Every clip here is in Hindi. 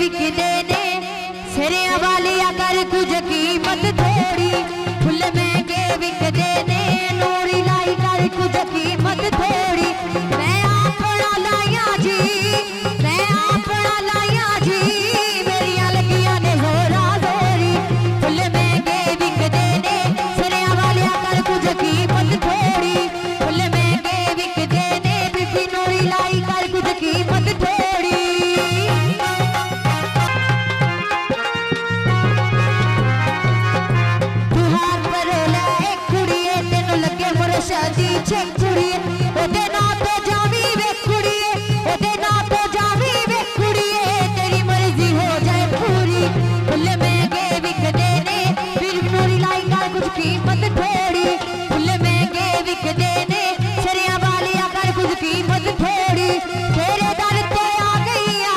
विकदे ने सिरे वालिया कर कुछ कीमत थोड़ी फुल महंगे विकदे ने नूरी लाई कर कुछ कीमत थोड़ी मैं अपना लाया जी मैं अपना लाया जी मेरिया लगिया ने जोरा जोरी फुल महंगे विकदे ने सिरे वालिया कर कुछ कीमत थोड़ी फुल महंगे विकदे ने बीबी नूरी लाई कर कुछ कीमत थोड़ी शादी चेक कुड़िए ओदे ना तो जावी वे कुड़िए ओदे ना तो जावी वे कुड़िए तेरी मर्जी हो जाए पूरी फुल महंगे विकदे ने फिर नूरी लाई कर कुछ कीमत थोड़ी फुल महंगे विकदे ने सरिया वालिया कर कुछ कीमत थोड़ी तेरे दर पे आ गईया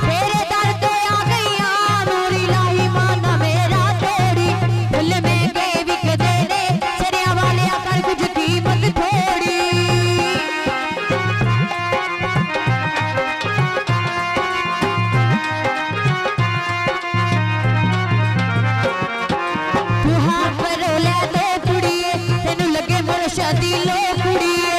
तेरे दर पे आ गईया नूरी लाई माना मेरा थोड़ी फुल महंगे विकदे ने सरिया वालिया कर कुछ कीमत थोड़ी तू हाथ पर ले दो कुड़िए तेनू लगे मोर शादी लो कुड़िए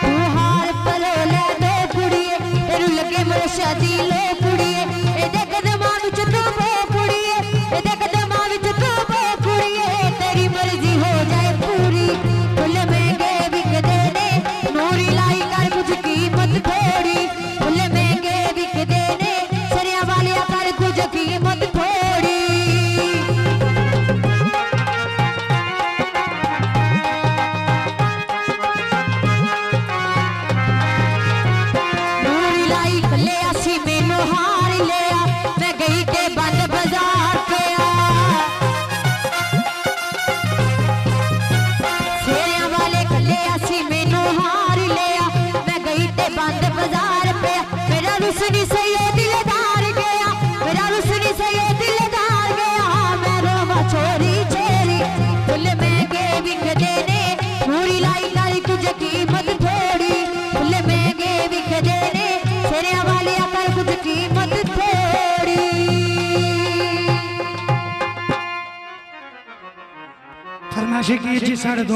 तू हाथ पर ले दो कुड़िए तेनू लगे मोर शादी लो कुड़िए ए देख कदमां विच तू बो कुड़िए ए देख कदमां विच तू बो कुड़िए तेरी मर्जी हो जाए पूरी फुल महंगे विकदे ने नूरी लाई कर कुछ कीमत थोड़ी फुल महंगे विकदे ने सरिया वालिया कर कुछ कीमत थोड़ी नूरी लाई कले असी मैनू हार लिया मैं गई ते बंद बाजार पे सेरिया वाले कले असी मैनू हार लिया मैं गई ते बंद बाजार पे मेरा रुसनी से ये दिलदार गया मेरा रुसनी से ये दिलदार गया मैं रोवा छोरी चेरी फुल महंगे विकदे ने नूरी लाई कर कुछ कीमत थोड़ी फुल महंगे विकदे ने सेरिया वाले कर कुछ कीमत थोड़ी फरमाइश की जी 2.5